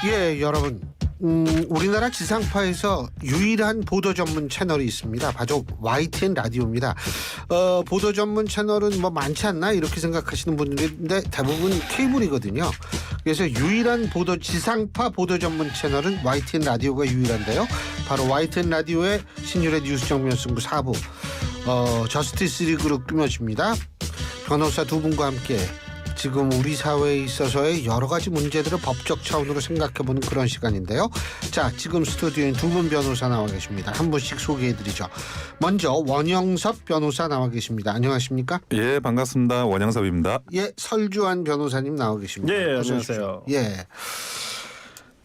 예, 여러분. 우리나라 지상파에서 유일한 보도 전문 채널이 있습니다. 바로 YTN 라디오입니다. 보도 전문 채널은 뭐 많지 않나 이렇게 생각하시는 분들인데 대부분 케이블이거든요. 그래서 유일한 지상파 보도 전문 채널은 YTN 라디오가 유일한데요. 바로 YTN 라디오의 신율의 뉴스 정면 승부 4부 저스티스 리그로 꾸며집니다. 변호사 두 분과 함께 지금 우리 사회에 있어서의 여러 가지 문제들을 법적 차원으로 생각해보는 그런 시간인데요. 자, 지금 스튜디오엔 두 분 변호사 나와 계십니다. 한 분씩 소개해드리죠. 먼저 원영섭 변호사 나와 계십니다. 안녕하십니까? 예, 반갑습니다. 원영섭입니다. 예, 설주환 변호사님 나와 계십니다. 예, 안녕하세요. 예.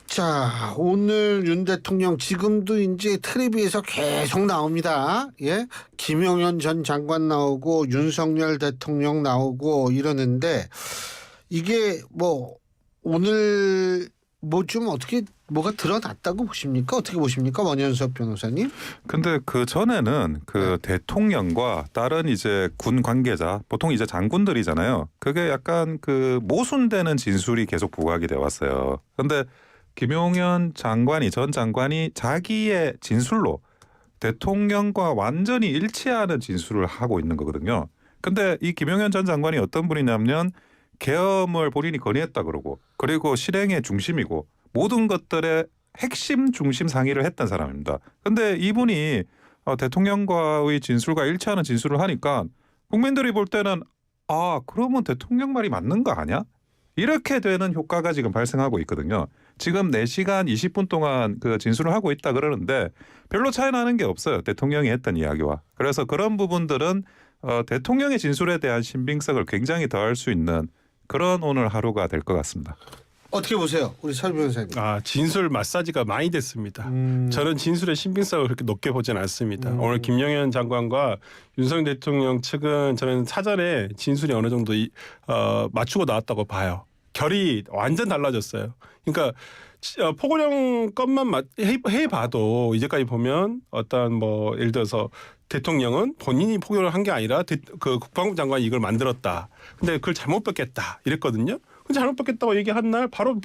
자, 오늘 윤 대통령 지금도 이제 텔레비에서 계속 나옵니다. 예, 김용현 전 장관 나오고 윤석열 대통령 나오고 이러는데 이게 뭐 오늘 뭐 좀 어떻게 뭐가 드러났다고 보십니까? 어떻게 보십니까, 원현섭 변호사님? 근데 그 전에는 그 대통령과 다른 이제 군 관계자, 보통 이제 장군들이잖아요. 그게 약간 그 모순되는 진술이 계속 부각이 돼 왔어요. 근데 김용현 전 장관이 자기의 진술로 대통령과 완전히 일치하는 진술을 하고 있는 거거든요. 근데 이 김용현 전 장관이 어떤 분이냐면 계엄을 본인이 건의했다 그러고, 그리고 실행의 중심이고 모든 것들의 핵심 중심 상의를 했던 사람입니다. 근데 이분이 대통령과의 진술과 일치하는 진술을 하니까 국민들이 볼 때는 그러면 대통령 말이 맞는 거 아니야? 이렇게 되는 효과가 지금 발생하고 있거든요. 지금 4시간 20분 동안 그 진술을 하고 있다 그러는데 별로 차이 나는 게 없어요. 대통령이 했던 이야기와. 그래서 그런 부분들은 대통령의 진술에 대한 신빙성을 굉장히 더할 수 있는 그런 오늘 하루가 될 것 같습니다. 어떻게 보세요, 우리 설 변호사님? 진술 마사지가 많이 됐습니다. 저는 진술의 신빙성을 그렇게 높게 보진 않습니다. 오늘 김용현 장관과 윤석열 대통령 측은 저는 사전에 진술이 어느 정도 맞추고 나왔다고 봐요. 결이 완전 달라졌어요. 그러니까 포고령 것만 해봐도 이제까지 보면 어떤 뭐 예를 들어서 대통령은 본인이 포고를 한 게 아니라 그 국방부 장관이 이걸 만들었다. 근데 그걸 잘못 뺏겼다 이랬거든요. 잘못 뺏겼다고 얘기한 날 바로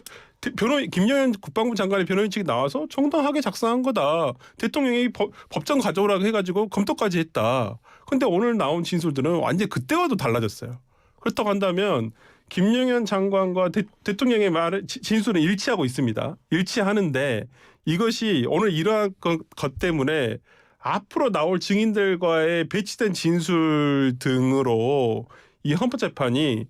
김용현 국방부 장관의 변호인 측이 나와서 정당하게 작성한 거다. 대통령이 법정 가져오라고 해가지고 검토까지 했다. 그런데 오늘 나온 진술들은 완전히 그때와도 달라졌어요. 그렇다고 한다면 김용현 장관과 대통령의 진술은 일치하고 있습니다. 일치하는데 이것이 오늘 이러한 것 때문에 앞으로 나올 증인들과의 배치된 진술 등으로 이 헌법재판이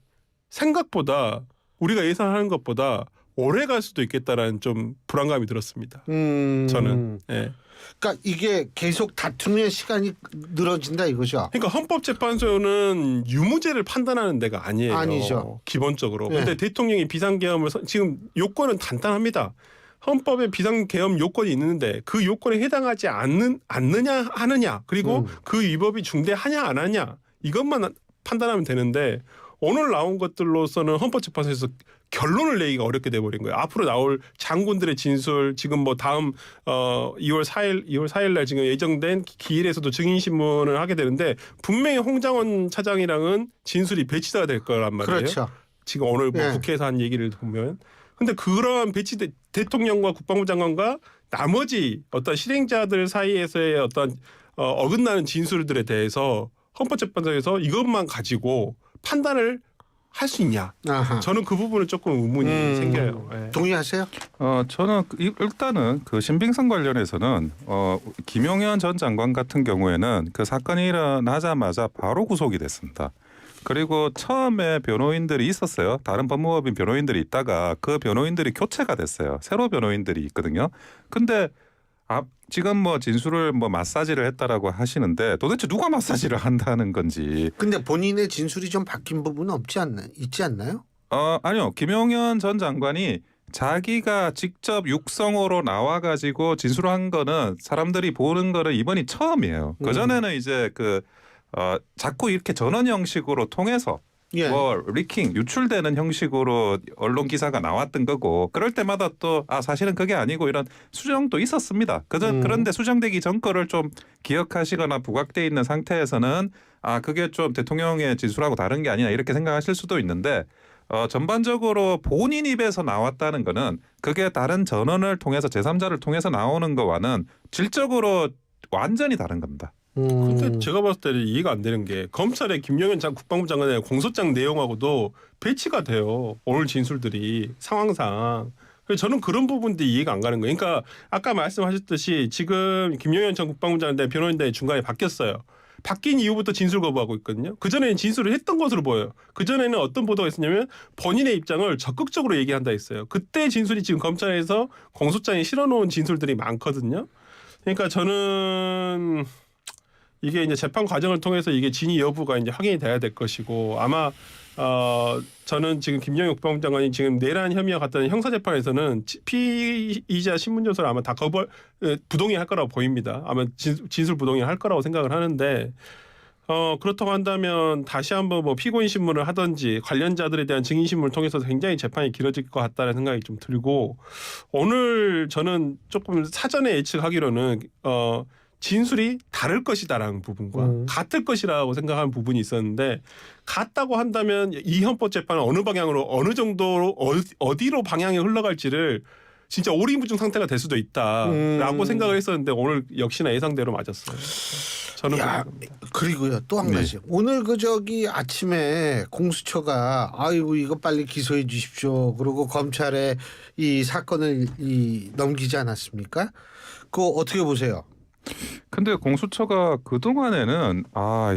생각보다 우리가 예상하는 것보다 오래 갈 수도 있겠다라는 좀 불안감이 들었습니다. 저는. 예. 그러니까 이게 계속 다투는 시간이 늘어진다 이거죠. 그러니까 헌법재판소는 유무죄를 판단하는 데가 아니에요. 아니죠. 기본적으로. 네. 그런데 대통령이 비상계엄을 지금 요건은 간단합니다. 헌법에 비상계엄 요건이 있는데 그 요건에 해당하지 않느냐 하느냐, 그리고 그 위법이 중대하냐 안 하냐, 이것만 판단하면 되는데 오늘 나온 것들로서는 헌법재판소에서 결론을 내기가 어렵게 돼버린 거예요. 앞으로 나올 장군들의 진술, 지금 뭐 다음 2월 4일 날 지금 예정된 기일에서도 증인신문을 하게 되는데 분명히 홍장원 차장이랑은 진술이 배치가 될 거란 말이에요. 그렇죠. 지금 오늘 뭐 네. 국회에서 한 얘기를 보면. 근데 그러한 대통령과 국방부 장관과 나머지 어떤 실행자들 사이에서의 어떤 어긋나는 진술들에 대해서 헌법재판소에서 이것만 가지고 판단을 할 수 있냐? 아하. 저는 그 부분은 조금 의문이 생겨요. 예. 동의하세요? 저는 일단은 그 신빙성 관련해서는 김용현 전 장관 같은 경우에는 그 사건이 일어나자마자 바로 구속이 됐습니다. 그리고 처음에 변호인들이 있었어요. 다른 법무법인 변호인들이 있다가 그 변호인들이 교체가 됐어요. 새로 변호인들이 있거든요. 근데 지금 뭐 진술을 뭐 마사지를 했다라고 하시는데 도대체 누가 마사지를 한다는 건지. 근데 본인의 진술이 좀 바뀐 부분은 있지 않나요? 아니요. 김용현 전 장관이 자기가 직접 육성으로 나와가지고 진술한 거는 사람들이 보는 거는 이번이 처음이에요. 그 전에는 이제 자꾸 이렇게 전원 형식으로 통해서 예. 뭐 리킹 유출되는 형식으로 언론 기사가 나왔던 거고, 그럴 때마다 또 사실은 그게 아니고 이런 수정도 있었습니다. 그런데 수정되기 전 거를 좀 기억하시거나 부각돼 있는 상태에서는 그게 좀 대통령의 진술하고 다른 게 아니냐 이렇게 생각하실 수도 있는데 전반적으로 본인 입에서 나왔다는 거는 그게 다른 전원을 통해서 제3자를 통해서 나오는 거와는 질적으로 완전히 다른 겁니다. 근데 제가 봤을 때는 이해가 안 되는 게 검찰의 김영현 국방부 장관의 공소장 내용하고도 배치가 돼요. 오늘 진술들이 상황상. 그래서 저는 그런 부분들이 이해가 안 가는 거예요. 그러니까 아까 말씀하셨듯이 지금 김영현 전 국방부 장관의 변호인단이 중간에 바뀌었어요. 바뀐 이후부터 진술 거부하고 있거든요. 그전에는 진술을 했던 것으로 보여요. 그전에는 어떤 보도가 있었냐면 본인의 입장을 적극적으로 얘기한다 했어요. 그때 진술이 지금 검찰에서 공소장에 실어놓은 진술들이 많거든요. 그러니까 저는 이게 이제 재판 과정을 통해서 이게 진위 여부가 이제 확인이 돼야 될 것이고 아마 저는 지금 김영현 국방부 장관이 지금 내란 혐의와 같은 형사 재판에서는 피의자 신문 조서를 아마 다 부동의할 거라고 보입니다. 아마 진술 부동의할 거라고 생각을 하는데 그렇다고 한다면 다시 한번 뭐 피고인 신문을 하든지 관련자들에 대한 증인 신문을 통해서 굉장히 재판이 길어질 것 같다는 생각이 좀 들고 오늘 저는 조금 사전에 예측하기로는 진술이 다를 것이다라는 부분과 같을 것이라고 생각하는 부분이 있었는데 같다고 한다면 이 헌법재판은 어느 방향으로 어느 정도로 어디로 방향이 흘러갈지를 진짜 오리무중 상태가 될 수도 있다라고 생각을 했었는데 오늘 역시나 예상대로 맞았어요. 저는 그리고요 또 한 가지 오늘 아침에 공수처가 아이고 이거 빨리 기소해 주십시오. 그리고 검찰에 이 사건을 넘기지 않았습니까? 그거 어떻게 보세요? 근데 공수처가 그동안에는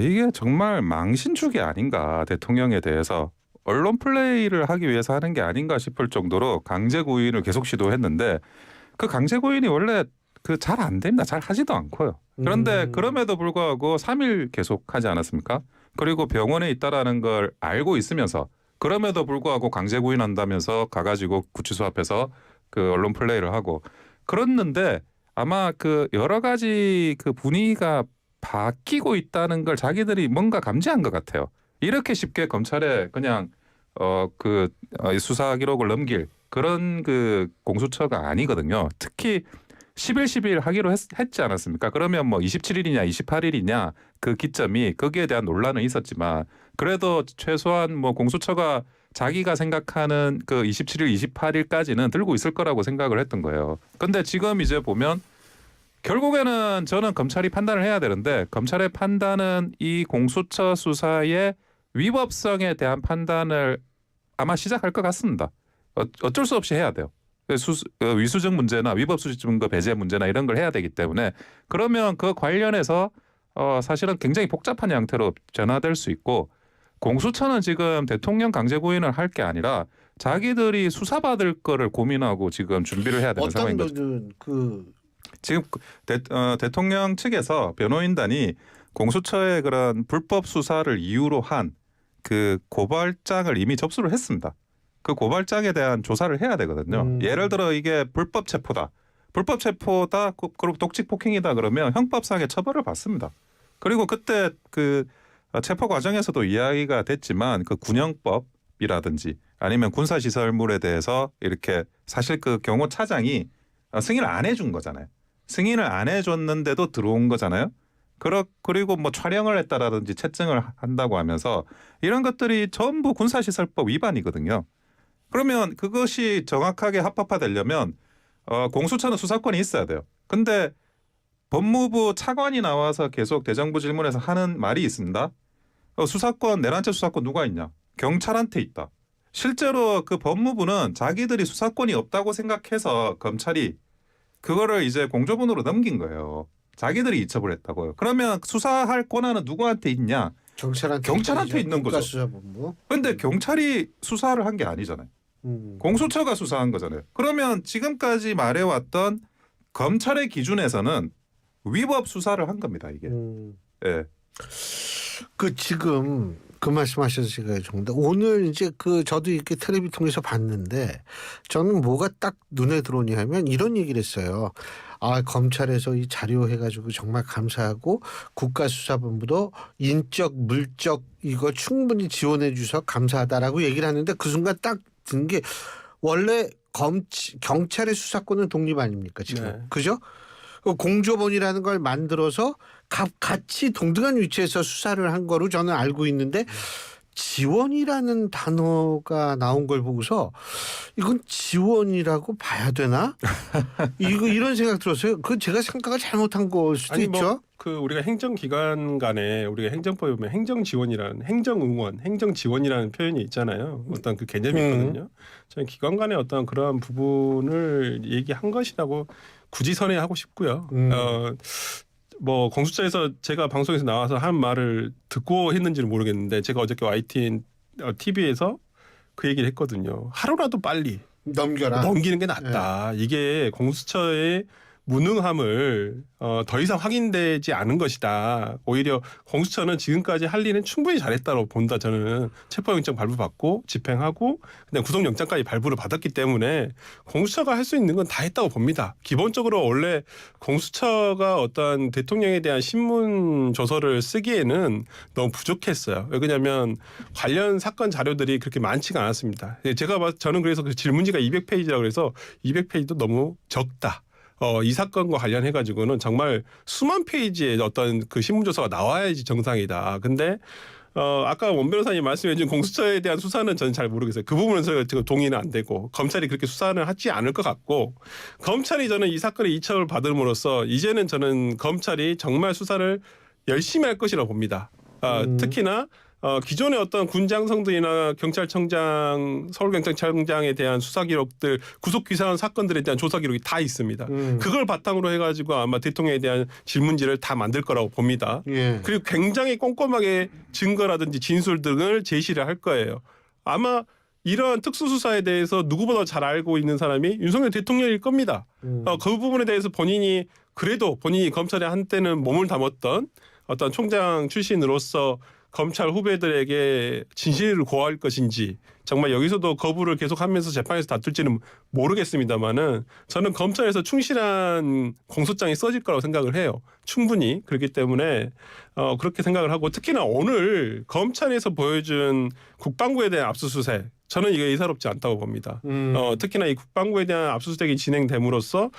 이게 정말 망신주기 아닌가 대통령에 대해서 언론 플레이를 하기 위해서 하는 게 아닌가 싶을 정도로 강제 구인을 계속 시도했는데 그 강제 구인이 원래 잘 안 됩니다. 잘 하지도 않고요. 그런데 그럼에도 불구하고 3일 계속 하지 않았습니까? 그리고 병원에 있다라는 걸 알고 있으면서 그럼에도 불구하고 강제 구인한다면서 가가지고 구치소 앞에서 그 언론 플레이를 하고 그랬는데 아마 여러 가지 분위기가 바뀌고 있다는 걸 자기들이 뭔가 감지한 것 같아요. 이렇게 쉽게 검찰에 그냥 수사 기록을 넘길 그런 공수처가 아니거든요. 특히 10일 하기로 했지 않았습니까? 그러면 뭐 27일이냐 28일이냐 그 기점이 거기에 대한 논란은 있었지만 그래도 최소한 뭐 공수처가 자기가 생각하는 27일, 28일까지는 들고 있을 거라고 생각을 했던 거예요. 근데 지금 이제 보면 결국에는 저는 검찰이 판단을 해야 되는데 검찰의 판단은 이 공수처 수사의 위법성에 대한 판단을 아마 시작할 것 같습니다. 어쩔 수 없이 해야 돼요. 위수증 문제나 위법수집 증거 배제 문제나 이런 걸 해야 되기 때문에 그러면 그 관련해서 사실은 굉장히 복잡한 형태로 전환될 수 있고 공수처는 지금 대통령 강제 구인을 할 게 아니라 자기들이 수사받을 거를 고민하고 지금 준비를 해야 되는 상황인 거죠. 어떤 분은 지금 대통령 측에서 변호인단이 공수처의 그런 불법 수사를 이유로 한 고발장을 이미 접수를 했습니다. 그 고발장에 대한 조사를 해야 되거든요. 예를 들어 이게 불법 체포다. 그리고 독직 폭행이다 그러면 형법상의 처벌을 받습니다. 그리고 그때 체포 과정에서도 이야기가 됐지만 군형법이라든지 아니면 군사시설물에 대해서 이렇게 사실 경호 차장이 승인을 안 해준 거잖아요. 승인을 안 해줬는데도 들어온 거잖아요. 그리고 뭐 촬영을 했다라든지 채증을 한다고 하면서 이런 것들이 전부 군사시설법 위반이거든요. 그러면 그것이 정확하게 합법화되려면 공수처는 수사권이 있어야 돼요. 근데 법무부 차관이 나와서 계속 대정부 질문에서 하는 말이 있습니다. 수사권, 내란죄 수사권 누가 있냐? 경찰한테 있다. 실제로 법무부는 자기들이 수사권이 없다고 생각해서 검찰이 그거를 이제 공조본으로 넘긴 거예요. 자기들이 이첩을 했다고요. 그러면 수사할 권한은 누구한테 있냐? 경찰한테 있는 거죠. 국가수사본부. 그런데 경찰이 수사를 한 게 아니잖아요. 공수처가 수사한 거잖아요. 그러면 지금까지 말해왔던 검찰의 기준에서는 위법 수사를 한 겁니다. 이게. 예. 지금 말씀하셔서 제가 좋은데 오늘 이제 저도 이렇게 텔레비 통해서 봤는데 저는 뭐가 딱 눈에 들어오냐 하면 이런 얘기를 했어요. 검찰에서 이 자료 해가지고 정말 감사하고 국가수사본부도 인적 물적 이거 충분히 지원해 주셔서 감사하다라고 얘기를 하는데 그 순간 딱 든 게 원래 경찰의 수사권은 독립 아닙니까 지금. 네. 그죠? 공조본이라는 걸 만들어서 같이 동등한 위치에서 수사를 한 거로 저는 알고 있는데 지원이라는 단어가 나온 걸 보고서 이건 지원이라고 봐야 되나? 이런 생각 들었어요. 그 제가 생각을 잘못한 걸 수도 아니, 있죠. 그 우리가 행정기관 간에 우리가 행정법에 보면 행정지원이라는 행정응원, 행정지원이라는 표현이 있잖아요. 어떤 그 개념이 있거든요. 저는 기관 간의 어떤 그러한 부분을 얘기한 것이라고 굳이 선회하고 싶고요. 뭐 공수처에서 제가 방송에서 나와서 한 말을 듣고 했는지는 모르겠는데 제가 어저께 YTN TV에서 그 얘기를 했거든요. 하루라도 빨리 넘기는 게 낫다. 이게 공수처의 무능함을 더 이상 확인되지 않은 것이다. 오히려 공수처는 지금까지 할 일은 충분히 잘했다고 본다. 저는 체포영장 발부받고 집행하고 그다음 구속영장까지 발부를 받았기 때문에 공수처가 할 수 있는 건 다 했다고 봅니다. 기본적으로 원래 공수처가 어떤 대통령에 대한 신문 조서를 쓰기에는 너무 부족했어요. 왜냐하면 관련 사건 자료들이 그렇게 많지가 않았습니다. 저는 그래서 그 질문지가 200페이지라고 해서 200페이지도 너무 적다. 이 사건과 관련해 가지고는 정말 수만 페이지의 어떤 그 신문조서가 나와야지 정상이다. 근데 아까 원 변호사님 말씀해 주신 공수처에 대한 수사는 저는 잘 모르겠어요. 그 부분은 제가 지금 동의는 안 되고 검찰이 그렇게 수사는 하지 않을 것 같고 검찰이 저는 이 사건의 이첩을 받음으로써 이제는 저는 검찰이 정말 수사를 열심히 할 것이라고 봅니다. 특히나 기존의 어떤 군장성들이나 경찰청장, 서울경찰청장에 대한 수사 기록들, 구속 기사한 사건들에 대한 조사 기록이 다 있습니다. 그걸 바탕으로 해가지고 아마 대통령에 대한 질문지를 다 만들 거라고 봅니다. 예. 그리고 굉장히 꼼꼼하게 증거라든지 진술 등을 제시를 할 거예요. 아마 이러한 특수수사에 대해서 누구보다 잘 알고 있는 사람이 윤석열 대통령일 겁니다. 그 부분에 대해서 본인이 검찰에 한때는 몸을 담았던 어떤 총장 출신으로서 검찰 후배들에게 진실을 고할 것인지 정말 여기서도 거부를 계속하면서 재판에서 다툴지는 모르겠습니다만은 저는 검찰에서 충실한 공소장이 써질 거라고 생각을 해요. 충분히 그렇기 때문에 그렇게 생각을 하고 특히나 오늘 검찰에서 보여준 국방부에 대한 압수수색 저는 이게 예사롭지 않다고 봅니다. 특히나 이 국방부에 대한 압수수색이 진행됨으로써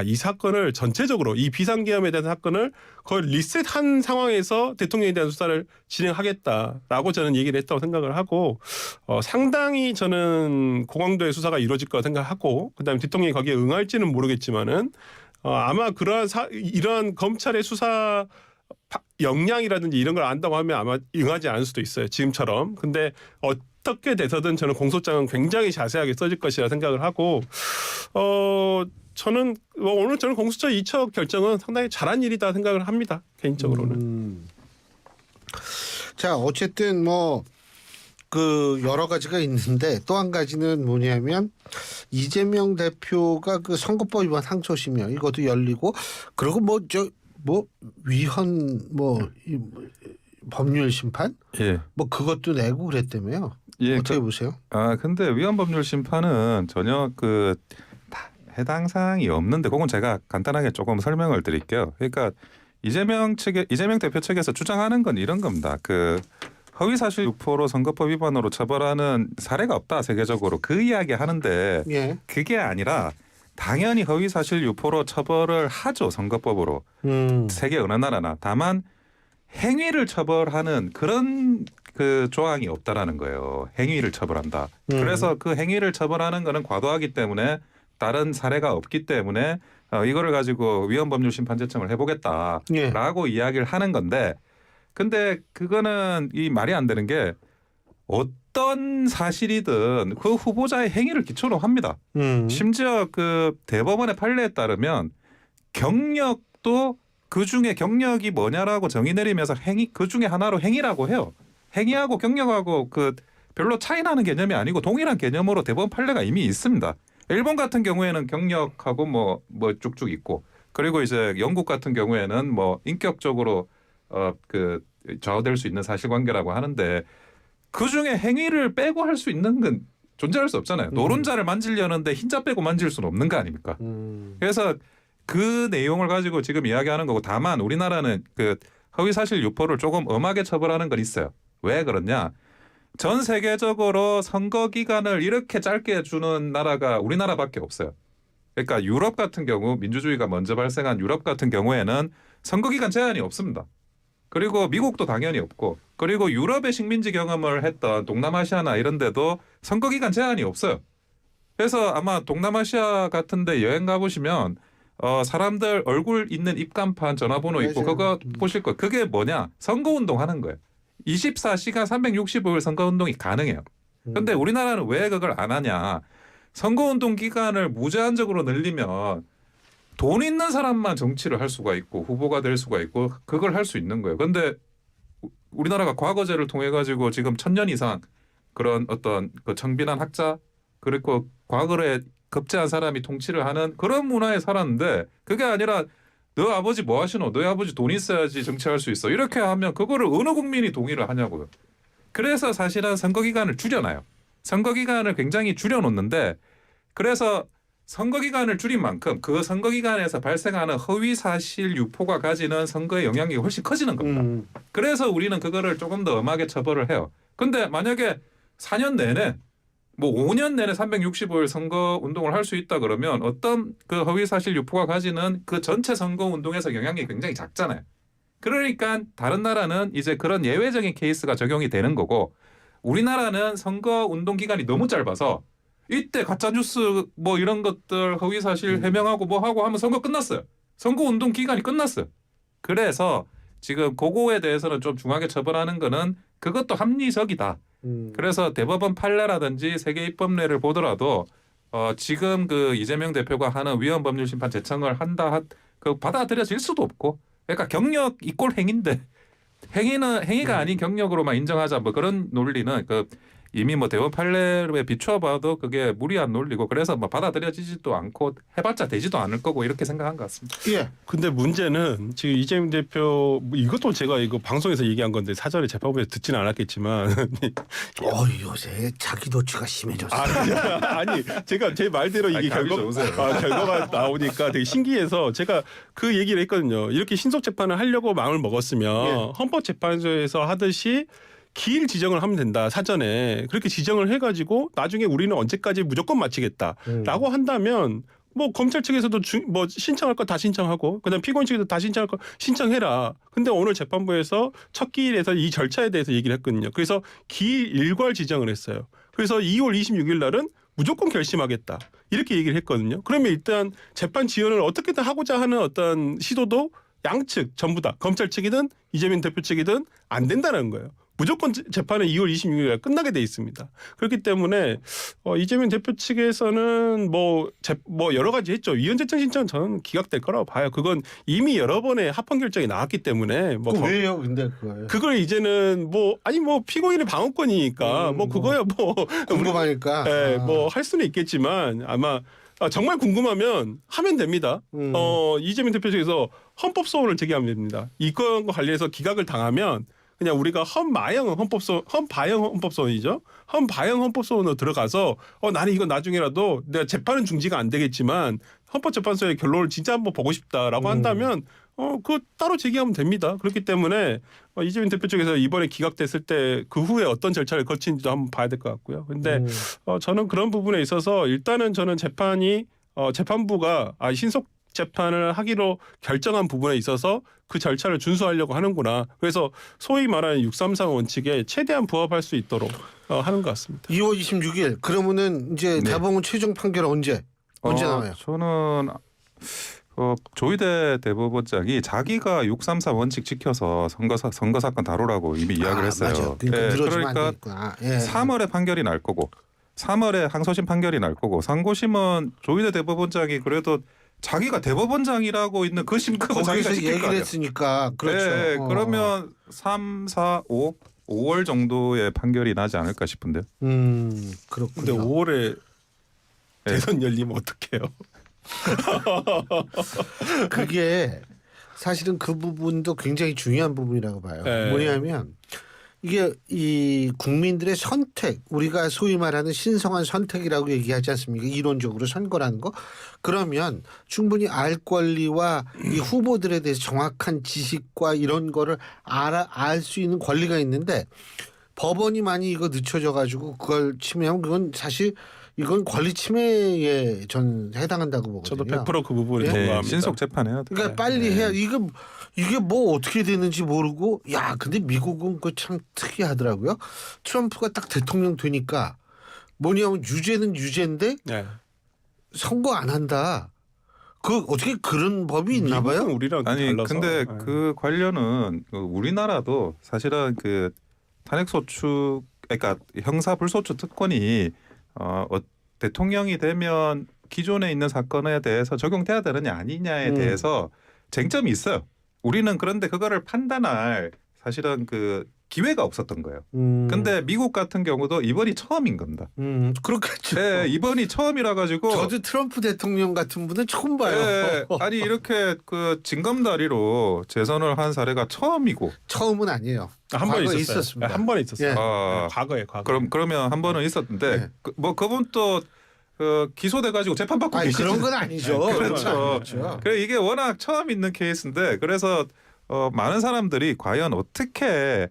이 사건을 전체적으로 이 비상계엄에 대한 사건을 거의 리셋한 상황에서 대통령에 대한 수사를 진행하겠다라고 저는 얘기를 했다고 생각을 하고 상당히 저는 고강도의 수사가 이루어질 거라고 생각하고 그다음에 대통령이 거기에 응할지는 모르겠지만은 아마 이러한 검찰의 수사 역량이라든지 이런 걸 안다고 하면 아마 응하지 않을 수도 있어요. 지금처럼. 근데 어떻게 돼서든 저는 공소장은 굉장히 자세하게 써질 것이라 생각을 하고 오늘 저는 공수처 이첩 결정은 상당히 잘한 일이다 생각을 합니다. 개인적으로는. 자, 어쨌든 뭐 그 여러 가지가 있는데 또 한 가지는 뭐냐면 이재명 대표가 그 선거법 위반 항소심이요. 이것도 열리고 그리고 위헌 법률 심판? 예. 뭐 그것도 내고 그랬다며요. 예. 어떻게 보세요? 근데 위헌 법률 심판은 전혀 해당 사항이 없는데 그건 제가 간단하게 조금 설명을 드릴게요. 그러니까 이재명 대표 측에서 주장하는 건 이런 겁니다. 그 허위사실 유포로 선거법 위반으로 처벌하는 사례가 없다 세계적으로 그 이야기 하는데 예. 그게 아니라 당연히 허위사실 유포로 처벌을 하죠 선거법으로 세계 어느 나라나 다만 행위를 처벌하는 그런 그 조항이 없다라는 거예요. 행위를 처벌한다. 그래서 그 행위를 처벌하는 거는 과도하기 때문에 다른 사례가 없기 때문에 이거를 가지고 위헌법률 심판 제청을 해보겠다라고 이야기를 하는 건데 근데 그거는 이 말이 안 되는 게 어떤 사실이든 그 후보자의 행위를 기초로 합니다. 심지어 그 대법원의 판례에 따르면 경력도 그 중에 경력이 뭐냐라고 정의 내리면서 그 중에 하나로 행위라고 해요. 행위하고 경력하고 그 별로 차이 나는 개념이 아니고 동일한 개념으로 대법원 판례가 이미 있습니다. 일본 같은 경우에는 경력하고 뭐 쭉쭉 있고 그리고 이제 영국 같은 경우에는 뭐 인격적으로 좌우될 수 있는 사실관계라고 하는데 그 중에 행위를 빼고 할 수 있는 건 존재할 수 없잖아요. 노른자를 만지려는데 흰자 빼고 만질 수는 없는 거 아닙니까? 그래서 그 내용을 가지고 지금 이야기하는 거고 다만 우리나라는 그 허위사실 유포를 조금 엄하게 처벌하는 건 있어요. 왜 그러냐? 전 세계적으로 선거 기간을 이렇게 짧게 주는 나라가 우리나라밖에 없어요. 그러니까 유럽 같은 경우 민주주의가 먼저 발생한 유럽 같은 경우에는 선거 기간 제한이 없습니다. 그리고 미국도 당연히 없고 그리고 유럽의 식민지 경험을 했던 동남아시아나 이런 데도 선거 기간 제한이 없어요. 그래서 아마 동남아시아 같은 데 여행 가보시면 사람들 얼굴 있는 입간판 전화번호 있고 맞아요. 그거 보실 거예요. 그게 뭐냐? 선거운동 하는 거예요. 24시간 365일 선거운동이 가능해요. 근데 우리나라는 왜 그걸 안 하냐? 선거운동 기간을 무제한적으로 늘리면 돈 있는 사람만 정치를 할 수가 있고 후보가 될 수가 있고 그걸 할 수 있는 거예요. 근데 우리나라가 과거제를 통해 가지고 지금 1000년 이상 그런 어떤 그 청빈한 학자 그리고 과거에 급제한 사람이 통치를 하는 그런 문화에 살았는데 그게 아니라 너 아버지 뭐 하시노? 너희 아버지 돈 있어야지 정치할 수 있어. 이렇게 하면 그거를 어느 국민이 동의를 하냐고요. 그래서 사실은 선거 기간을 줄여놔요. 선거 기간을 굉장히 줄여놓는데 그래서 선거 기간을 줄인 만큼 그 선거 기간에서 발생하는 허위 사실 유포가 가지는 선거의 영향력이 훨씬 커지는 겁니다. 그래서 우리는 그거를 조금 더 엄하게 처벌을 해요. 근데 만약에 4년 내내 뭐 5년 내내 365일 선거 운동을 할 수 있다 그러면 어떤 그 허위 사실 유포가 가지는 그 전체 선거 운동에서 영향력이 굉장히 작잖아요. 그러니까 다른 나라는 이제 그런 예외적인 케이스가 적용이 되는 거고 우리나라는 선거 운동 기간이 너무 짧아서 이때 가짜 뉴스 뭐 이런 것들 허위 사실 해명하고 뭐 하고 하면 선거 끝났어요. 선거 운동 기간이 끝났어요. 그래서 지금 그거에 대해서는 좀 중하게 처벌하는 거는 그것도 합리적이다. 그래서 대법원 판례라든지 세계 입법례를 보더라도 지금 그 이재명 대표가 하는 위헌법률심판 제청을 한다 그 받아들여질 수도 없고 그러니까 경력 이꼴 행인데 행위가 아닌 경력으로만 인정하자 뭐 그런 논리는 그 이미 뭐 대법원 판례에 비추어봐도 그게 무리한 논리고 그래서 뭐 받아들여지지도 않고 해봤자 되지도 않을 거고 이렇게 생각한 것 같습니다. 예. 근데 문제는 지금 이재명 대표 이것도 제가 이거 방송에서 얘기한 건데 사전에 재판부에서 듣지는 않았겠지만 요새 자기 도취가 심해졌어. 아니 제가 제 말대로 이게 감이 좋으세요. 결과가 나오니까 되게 신기해서 제가 그 얘기를 했거든요. 이렇게 신속 재판을 하려고 마음을 먹었으면 헌법재판소에서 하듯이 기일 지정을 하면 된다. 사전에 그렇게 지정을 해가지고 나중에 우리는 언제까지 무조건 마치겠다라고 한다면 뭐 검찰 측에서도 뭐 신청할 거 다 신청하고 그다음 피고인 측에서 다 신청할 거 신청해라. 근데 오늘 재판부에서 첫 기일에서 이 절차에 대해서 얘기를 했거든요. 그래서 기일 일괄 지정을 했어요. 그래서 2월 26일 날은 무조건 결심하겠다. 이렇게 얘기를 했거든요. 그러면 일단 재판 지연을 어떻게든 하고자 하는 어떤 시도도 양측 전부 다 검찰 측이든 이재명 대표 측이든 안 된다는 거예요. 무조건 재판은 2월 26일에 끝나게 돼 있습니다. 그렇기 때문에 이재명 대표 측에서는 뭐 여러 가지 했죠. 위헌재청 신청은 저는 기각될 거라고 봐요. 그건 이미 여러 번의 합헌 결정이 나왔기 때문에 뭐 왜요? 근데 그걸 이제는 뭐 피고인의 방어권이니까 뭐 그거야 뭐 궁금하니까. 뭐 할 수는 있겠지만 아마 정말 궁금하면 하면 됩니다. 이재명 대표 측에서 헌법 소원을 제기하면 됩니다. 이건과 관련해서 기각을 당하면 그냥 우리가 헌바형 헌법소원이죠. 헌바형 헌법소원으로 들어가서 나는 이건 나중에라도 내가 재판은 중지가 안 되겠지만 헌법재판소의 결론을 진짜 한번 보고 싶다라고 한다면 그거 따로 제기하면 됩니다. 그렇기 때문에 이재명 대표 쪽에서 이번에 기각됐을 때 그 후에 어떤 절차를 거치는지도 한번 봐야 될 것 같고요. 근데 저는 그런 부분에 있어서 일단은 저는 재판부가 신속 재판을 하기로 결정한 부분에 있어서 그 절차를 준수하려고 하는구나. 그래서 소위 말하는 633 원칙에 최대한 부합할 수 있도록 하는 것 같습니다. 2월 26일 그러면은 이제 대법원 최종 판결 언제 나와요? 저는 조희대 대법원장이 자기가 633 원칙 지켜서 선거 사건 다루라고 이미 이야기를 했어요. 맞아. 그러니까 3월에 판결이 날 거고 3월에 항소심 판결이 날 거고 상고심은 조희대 대법원장이 그래도 자기가 대법원장이라고 있는 그 심크고 자기가 지킬 거 얘기를 아니에요. 했으니까 그렇죠. 네, 그러면 3, 4, 5월 정도의 판결이 나지 않을까 싶은데요. 그렇군요. 근데 5월에 대선 열리면 어떡해요? 그게 사실은 그 부분도 굉장히 중요한 부분이라고 봐요. 뭐냐면 이게 이 국민들의 선택, 우리가 소위 말하는 신성한 선택이라고 얘기하지 않습니까? 이론적으로 선거라는 거. 그러면 충분히 알 권리와 이 후보들에 대해서 정확한 지식과 이런 거를 알 수 있는 권리가 있는데 법원이 많이 이거 늦춰져 가지고 그걸 침해하면 그건 사실 이건 권리 침해에 전 해당한다고 보거든요. 저도 100% 그 부분에 동감합니다. 신속 재판해야 돼. 그러니까 빨리 해야 이거 이게 뭐 어떻게 되는지 모르고 야 근데 미국은 그 참 특이하더라고요. 트럼프가 딱 대통령 되니까 뭐냐면 유죄는 유죄인데 네. 선거 안 한다. 그 어떻게 그런 법이 있나 봐요? 미국은 우리랑 아니 달라서. 근데 네. 그 관련은 그 우리나라도 사실은 그 탄핵소추 그러니까 형사불소추 특권이 대통령이 되면 기존에 있는 사건에 대해서 적용돼야 되느냐 아니냐에 대해서 쟁점이 있어요. 우리는 그런데 그거를 판단할 사실은 그 기회가 없었던 거예요. 근데 미국 같은 경우도 이번이 처음인 겁니다. 그렇겠죠. 네, 이번이 처음이라 가지고 저도 트럼프 대통령 같은 분은 처음 봐요. 네, 아니 이렇게 그 징검다리로 재선을 한 사례가 처음이고 처음은 아니에요. 한 번 과거에 있었어요. 있었습니다. 한 번 있었어요. 예. 아, 과거에. 그러면 한 번은 있었는데 네. 뭐 그분 또 기소돼 가지고 재판 받고 아니 계시죠. 그런 건 아니죠. 그렇죠. 그런 건 아니죠. 그래 이게 워낙 처음 있는 케이스인데 그래서 많은 사람들이 과연 어떻게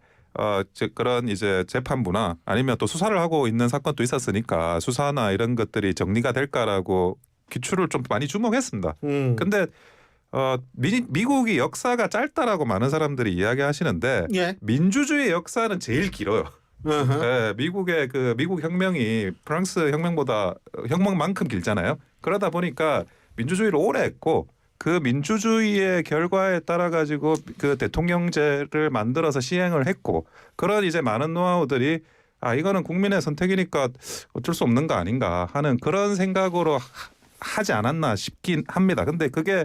그런 이제 재판부나 아니면 또 수사를 하고 있는 사건도 있었으니까 수사나 이런 것들이 정리가 될까라고 기출을 좀 많이 주목했습니다. 근데 미국이 역사가 짧다라고 많은 사람들이 이야기하시는데 예. 민주주의 역사는 제일 길어요. 네, 미국의 그 미국 혁명이 프랑스 혁명보다 혁명만큼 길잖아요. 그러다 보니까 민주주의를 오래 했고 그 민주주의의 결과에 따라 가지고 그 대통령제를 만들어서 시행을 했고 그런 이제 많은 노하우들이 이거는 국민의 선택이니까 어쩔 수 없는 거 아닌가 하는 그런 생각으로 하지 않았나 싶긴 합니다. 근데 그게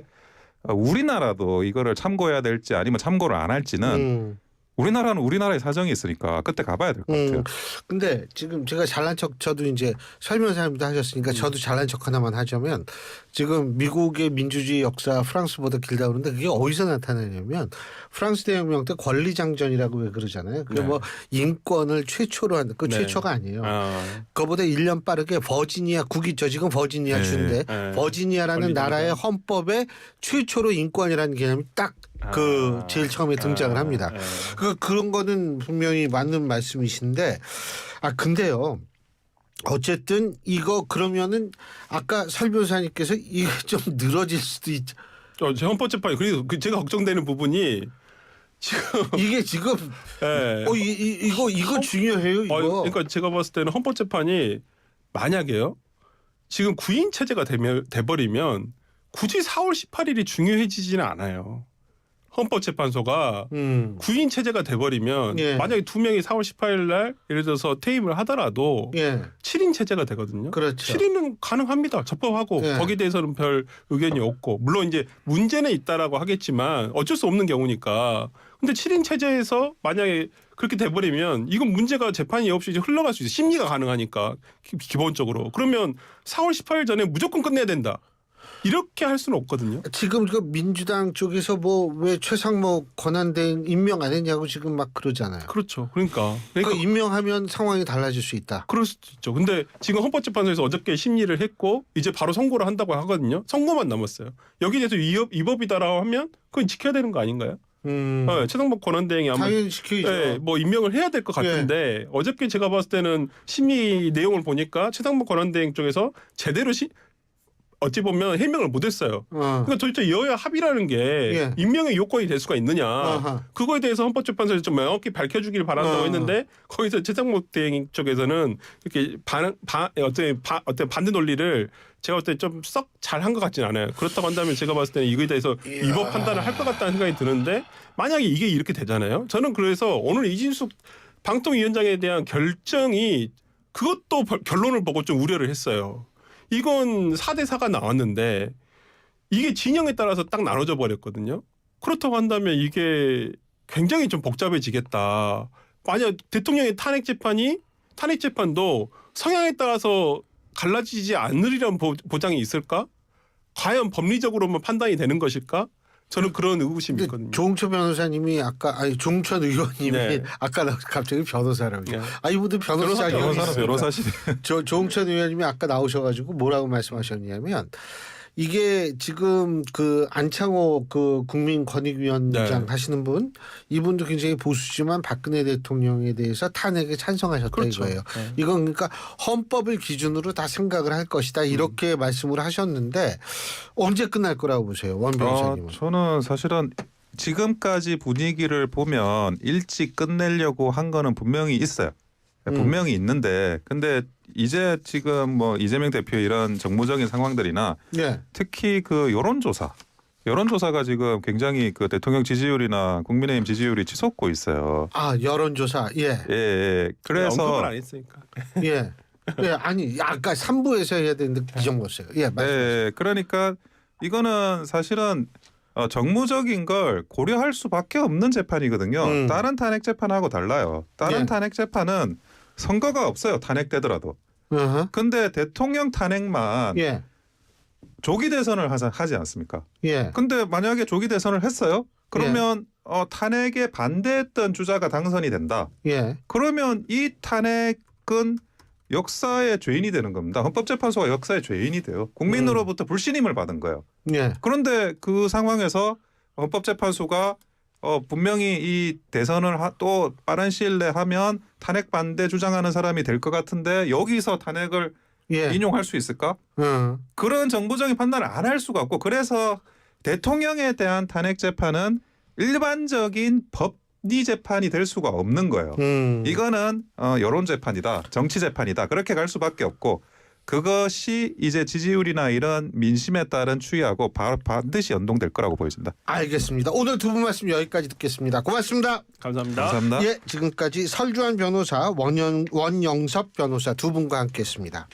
우리나라도 이거를 참고해야 될지 아니면 참고를 안 할지는 우리나라는 우리나라의 사정이 있으니까 그때 가봐야 될 것 같아요. 근데 지금 제가 잘난 척 저도 이제 설명사님도 하셨으니까 저도 잘난 척 하나만 하자면 지금 미국의 민주주의 역사 프랑스보다 길다 그러는데 그게 어디서 나타나냐면 프랑스 대혁명 때 권리장전이라고 왜 그러잖아요. 그게 네. 뭐 인권을 최초로 한다. 그 네. 최초가 아니에요. 아, 그거보다 1년 빠르게 버지니아 국이 저 지금 버지니아 네. 주인데 네. 버지니아라는 권리장전. 나라의 헌법에 최초로 인권이라는 개념이 딱 그 제일 처음에 등장을 합니다. 그런 거는 분명히 맞는 말씀이신데 근데요. 어쨌든 이거 그러면은 아까 설 변호사님께서 이게 좀 늘어질 수도 있죠. 제 헌법재판이 그래서 제가 걱정되는 부분이 지금 이게 지금 예. 이거 중요해요. 이거. 그러니까 제가 봤을 때는 헌법재판이 만약에요. 지금 구인 체제가 돼버리면 굳이 4월 18일이 중요해지지는 않아요. 헌법재판소가 구인 체제가 돼버리면 예. 만약에 두 명이 4월 18일 날 예를 들어서 퇴임을 하더라도 예. 7인 체제가 되거든요. 그렇죠. 7인은 가능합니다. 적법하고 예. 거기에 대해서는 별 의견이 없고 물론 이제 문제는 있다라고 하겠지만 어쩔 수 없는 경우니까. 근데 7인 체제에서 만약에 그렇게 돼버리면 이건 문제가 재판이 없이 이제 흘러갈 수 있어요. 심리가 가능하니까 기본적으로. 그러면 4월 18일 전에 무조건 끝내야 된다. 이렇게 할 수는 없거든요. 지금 그 민주당 쪽에서 뭐 왜 최상목 권한대행 임명 안 했냐고 지금 막 그러잖아요. 그렇죠. 그러니까 임명하면 상황이 달라질 수 있다. 그럴 수도 있죠. 근데 지금 헌법재판소에서 어저께 심리를 했고 이제 바로 선고를 한다고 하거든요. 선고만 남았어요. 여기에 대해서 위법이다라고 하면 그건 지켜야 되는 거 아닌가요? 최상목 권한대행이 아마 당연히 지켜야죠. 뭐 임명을 해야 될 것 같은데 어저께 제가 봤을 때는 심의 내용을 보니까 최상목 권한대행 쪽에서 제대로 어찌 보면 해명을 못했어요. 그러니까 도대체 여야 합의라는 게 임명의 요건이 될 수가 있느냐. 그거에 대해서 헌법재판소에서 좀 명확히 밝혀주기를 바란다고 했는데 거기서 최상목 대행 쪽에서는 이렇게 어떤 반대 논리를 제가 볼 때 좀 썩 잘한 것 같지는 않아요. 그렇다고 한다면 제가 봤을 때는 이거에 대해서 위법 판단을 할 것 같다는 생각이 드는데 만약에 이게 이렇게 되잖아요. 저는 그래서 오늘 이진숙 방통위원장에 대한 결정이 그것도 결론을 보고 좀 우려를 했어요. 이건 4대 4가 나왔는데 이게 진영에 따라서 딱 나눠져 버렸거든요. 그렇다고 한다면 이게 굉장히 좀 복잡해지겠다. 만약 대통령의 탄핵 재판도 성향에 따라서 갈라지지 않으리란 보장이 있을까? 과연 법리적으로만 판단이 되는 것일까? 저는 그런 의구심이 있거든요. 조홍천 변호사님이 조홍천 의원님이 아까 갑자기 변호사라고. 이분도 변호사시. 조홍천 의원님이 아까 나오셔가지고 뭐라고 말씀하셨냐면 이게 지금 그 안창호 그 국민권익위원장 하시는 분 이분도 굉장히 보수지만 박근혜 대통령에 대해서 탄핵에 찬성하셨다 이거예요. 이건 그러니까 헌법을 기준으로 다 생각을 할 것이다 이렇게 말씀을 하셨는데 언제 끝날 거라고 보세요, 원 변호사님은? 저는 사실은 지금까지 분위기를 보면 일찍 끝내려고 한 거는 분명히 있어요. 분명히 있는데 근데 이제 지금 뭐 이재명 대표의 이런 정무적인 상황들이나 예. 특히 그 여론조사가 지금 굉장히 그 대통령 지지율이나 국민의힘 지지율이 치솟고 있어요. 아 여론조사. 예. 예. 그래서 언급을 안 했으니까. 예. 예. 아니 아까 3부에서 해야 되는데 잊어먹었어요. 예. 말씀하세요. 네, 그러니까 이거는 사실은 정무적인 걸 고려할 수밖에 없는 재판이거든요. 다른 탄핵 재판하고 달라요. 다른 예. 탄핵 재판은 선거가 없어요. 탄핵되더라도. 어허. 근데 대통령 탄핵만 예. 조기 대선을 하지 않습니까? 예. 근데 만약에 조기 대선을 했어요? 그러면 탄핵에 반대했던 주자가 당선이 된다. 예. 그러면 이 탄핵은 역사의 죄인이 되는 겁니다. 헌법재판소가 역사의 죄인이 돼요. 국민으로부터 불신임을 받은 거예요. 예. 그런데 그 상황에서 헌법재판소가 분명히 이 대선을 또 빠른 시일 내에 하면 탄핵 반대 주장하는 사람이 될 것 같은데 여기서 탄핵을 예. 인용할 수 있을까? 그런 정부적인 판단을 안 할 수가 없고 그래서 대통령에 대한 탄핵 재판은 일반적인 법리 재판이 될 수가 없는 거예요. 이거는 여론 재판이다, 정치 재판이다 그렇게 갈 수밖에 없고 그것이 이제 지지율이나 이런 민심에 따른 추이하고 반드시 연동될 거라고 보여진다. 알겠습니다. 오늘 두 분 말씀 여기까지 듣겠습니다. 고맙습니다. 감사합니다. 감사합니다. 예, 지금까지 설주환 변호사, 원영섭 변호사 두 분과 함께했습니다.